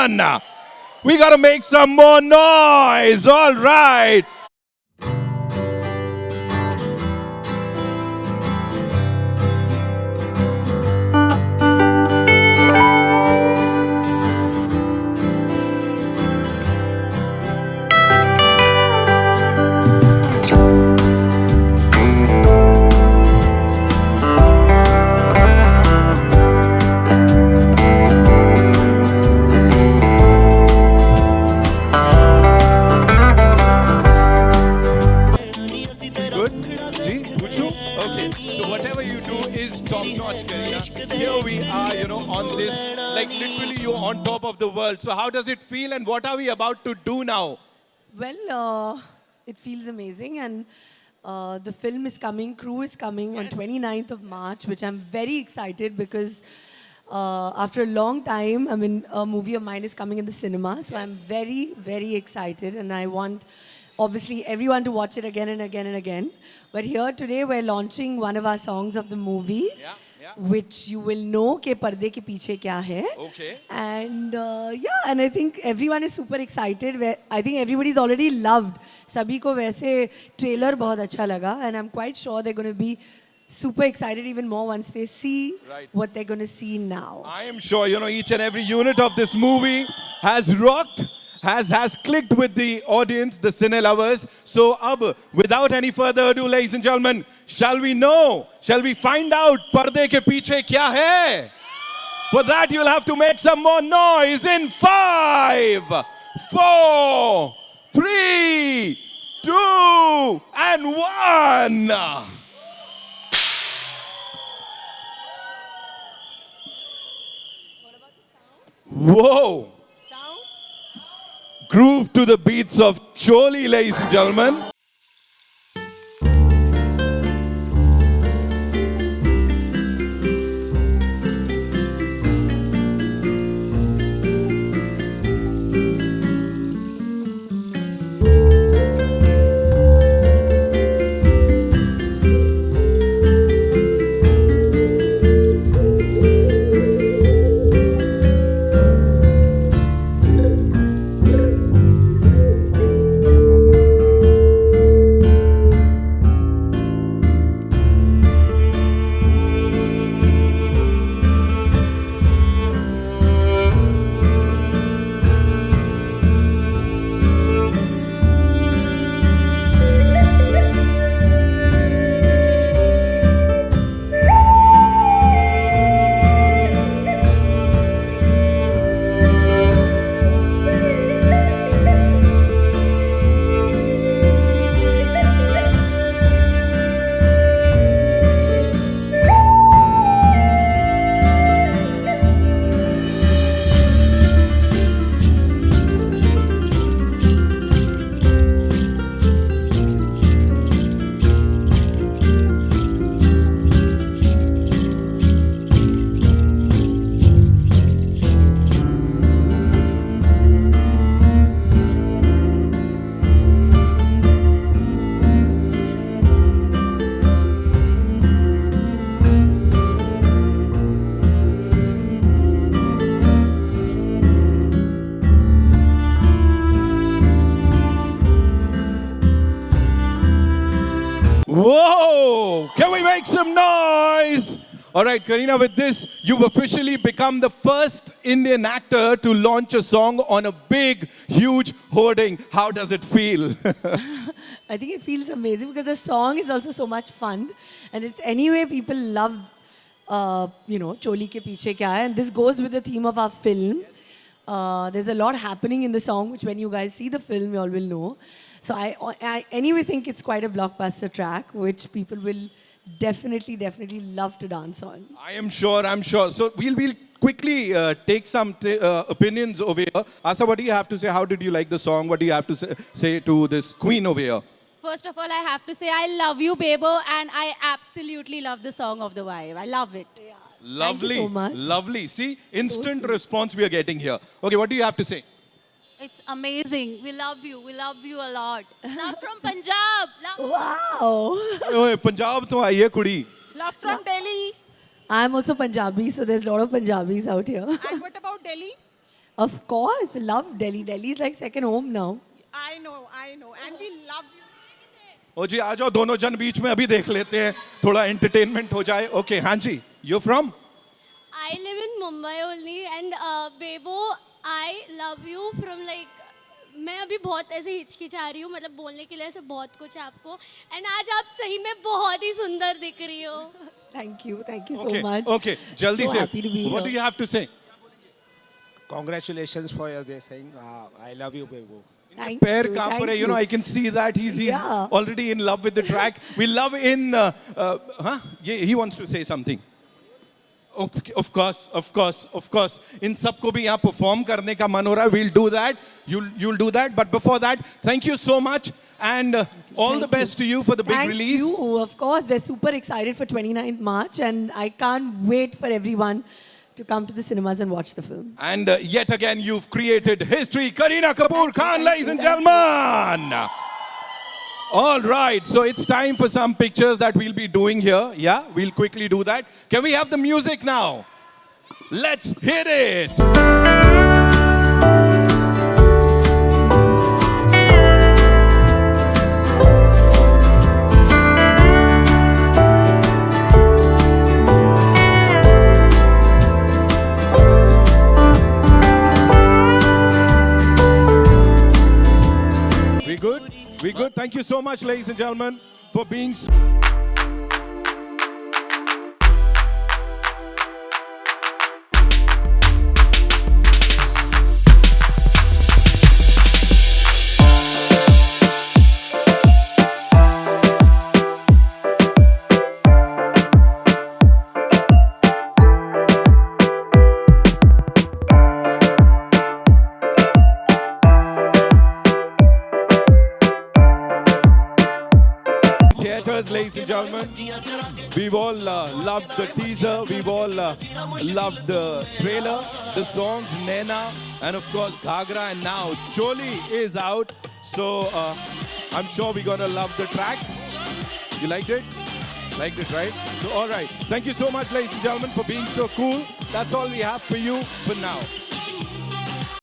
on. We gotta make some more noise. All right. Good? Ji, Puchu? Okay. So whatever you do is top notch, Karina. Here we are, on this, like literally you're on top of the world. So how does it feel and what are we about to do now? Well, it feels amazing, and the film is coming, Crew is coming on 29th of March, which I'm very excited because after a long time, I mean, a movie of mine is coming in the cinema, so I'm very, very excited, and I want obviously everyone to watch it again and again and again. But here today, we're launching one of our songs of the movie. Which you will know ke parde ke piche kya hai. Okay. And and I think everyone is super excited. I think everybody's already loved. Sabhi ko वैसे trailer बहुत अच्छा लगा, and I'm quite sure they're going to be super excited even more once they see what they're going to see now. I am sure, each and every unit of this movie has rocked, has clicked with the audience, the cine lovers. So, without any further ado, ladies and gentlemen, shall we find out Parde ke Piche kya hai? For that, you'll have to make some more noise in 5, 4, 3, 2, and 1. Whoa! Groove to the beats of Choli, ladies and gentlemen. Whoa! Can we make some noise? All right, Karina, with this, you've officially become the first Indian actor to launch a song on a big, huge hoarding. How does it feel? I think it feels amazing because the song is also so much fun. And it's anyway, people love, Choli ke piche kya hai. And this goes with the theme of our film. There's a lot happening in the song, which when you guys see the film, you all will know. So I anyway think it's quite a blockbuster track, which people will definitely love to dance on. I'm sure. So we'll quickly take some opinions over here. Asa, what do you have to say? How did you like the song? What do you have to say to this queen over here? First of all, I have to say I love you, Bebo, and I absolutely love the song of the vibe. I love it. Yeah. Lovely. Thank you so much. Lovely. See, instant response we are getting here. Okay, what do you have to say? It's amazing. We love you. We love you a lot. Love from Punjab. Wow. Oye, Punjab to aayi hai kudi. Love from Delhi. I'm also Punjabi, so there's a lot of Punjabis out here. And what about Delhi? Of course, love Delhi. Delhi is like second home now. I know, and we love you. ओ जी आ जाओ दोनों जन बीच में अभी देख लेते हैं थोड़ा entertainment हो जाए ओके हाँ जी you from I live in Mumbai only and Bebo, I love you from like मैं अभी बहुत ऐसे हिचकिचा रही हूँ मतलब बोलने के लिए ऐसे बहुत कुछ है आपको एंड आज आप सही में बहुत ही सुंदर दिख रही हो Thank you so okay much. Okay जल्दी So से happy to be what do here. You have to say Congratulations for your this saying. I love you, Bebo. Thank पैर you, कांप thank रहे you know I can see that he's Yeah. already in love with the track we love in he wants to say something of course इन सबको भी यहाँ perform करने का मन हो रहा है we'll do that you'll do that but before that thank you so much and all the Thank best to you for the big Thank release you. Of course, we're super excited for 29th March, and I can't wait for everyone to come to the cinemas and watch the film. and yet again you've created history Kareena Kapoor Khan thank ladies you, and thank you. gentlemen all right so it's time for some pictures that we'll be doing here yeah we'll quickly do that can we have the music now let's hit it We good? Thank you so much, ladies and gentlemen, for being. Theaters, ladies and gentlemen, we've all loved the teaser, we've all loved the trailer, the songs Naina, and of course Ghagra, and now Choli is out. So I'm sure we're gonna love the track. You liked it? Liked it, right? So all right. Thank you so much, ladies and gentlemen, for being so cool. That's all we have for you for now.